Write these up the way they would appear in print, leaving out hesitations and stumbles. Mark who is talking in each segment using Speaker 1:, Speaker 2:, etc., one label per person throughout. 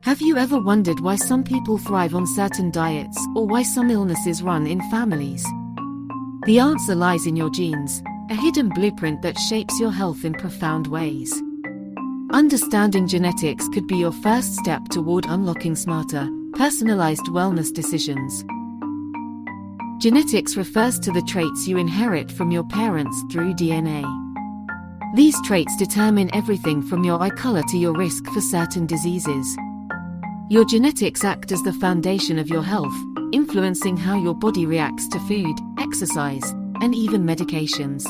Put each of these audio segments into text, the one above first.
Speaker 1: Have you ever wondered why some people thrive on certain diets or why some illnesses run in families? The answer lies in your genes, a hidden blueprint that shapes your health in profound ways. Understanding genetics could be your first step toward unlocking smarter, personalized wellness decisions. Genetics refers to the traits you inherit from your parents through DNA. These traits determine everything from your eye color to your risk for certain diseases. Your genetics act as the foundation of your health, influencing how your body reacts to food, exercise, and even medications.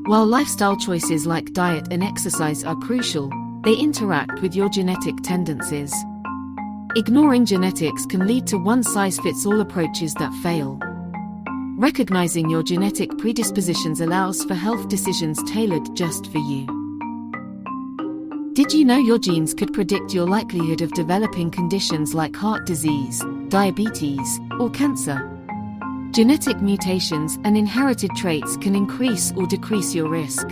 Speaker 1: While lifestyle choices like diet and exercise are crucial, they interact with your genetic tendencies. Ignoring genetics can lead to one-size-fits-all approaches that fail. Recognizing your genetic predispositions allows for health decisions tailored just for you. Did you know your genes could predict your likelihood of developing conditions like heart disease, diabetes, or cancer? Genetic mutations and inherited traits can increase or decrease your risk.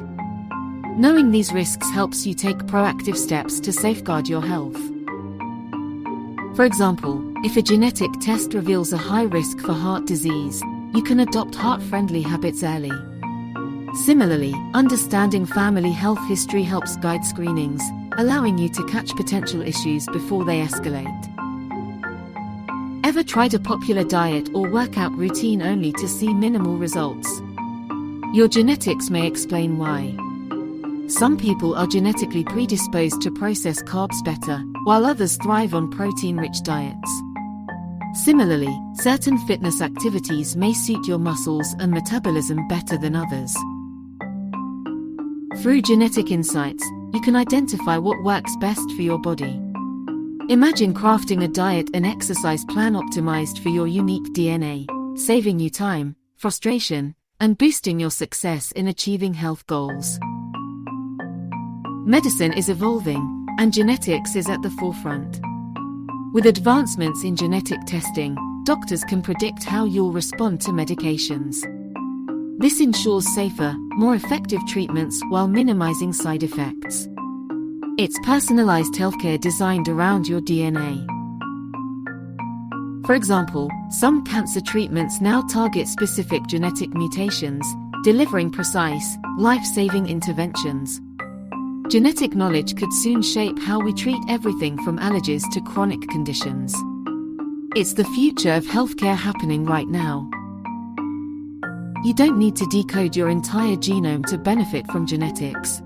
Speaker 1: Knowing these risks helps you take proactive steps to safeguard your health. For example, if a genetic test reveals a high risk for heart disease, you can adopt heart-friendly habits early. Similarly, understanding family health history helps guide screenings, allowing you to catch potential issues before they escalate. Ever tried a popular diet or workout routine only to see minimal results? Your genetics may explain why. Some people are genetically predisposed to process carbs better, while others thrive on protein-rich diets. Similarly, certain fitness activities may suit your muscles and metabolism better than others. Through genetic insights, you can identify what works best for your body. Imagine crafting a diet and exercise plan optimized for your unique DNA, saving you time, frustration, and boosting your success in achieving health goals. Medicine is evolving, and genetics is at the forefront. With advancements in genetic testing, doctors can predict how you'll respond to medications. This ensures safer, more effective treatments while minimizing side effects. It's personalized healthcare designed around your DNA. For example, some cancer treatments now target specific genetic mutations, delivering precise, life-saving interventions. Genetic knowledge could soon shape how we treat everything from allergies to chronic conditions. It's the future of healthcare happening right now. You don't need to decode your entire genome to benefit from genetics.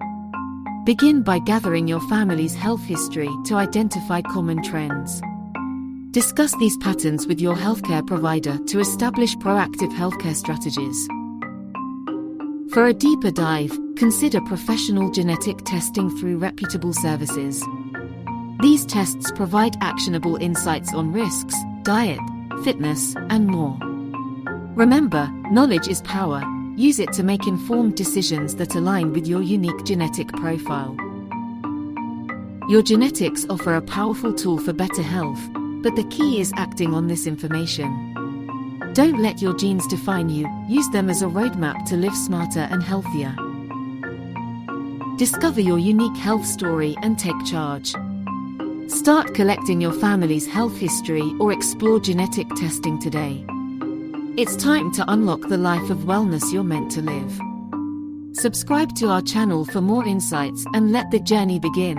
Speaker 1: Begin by gathering your family's health history to identify common trends. Discuss these patterns with your healthcare provider to establish proactive healthcare strategies. For a deeper dive, consider professional genetic testing through reputable services. These tests provide actionable insights on risks, diet, fitness, and more. Remember, knowledge is power. Use it to make informed decisions that align with your unique genetic profile. Your genetics offer a powerful tool for better health, but the key is acting on this information. Don't let your genes define you, use them as a roadmap to live smarter and healthier. Discover your unique health story and take charge. Start collecting your family's health history or explore genetic testing today. It's time to unlock the life of wellness you're meant to live. Subscribe to our channel for more insights and let the journey begin.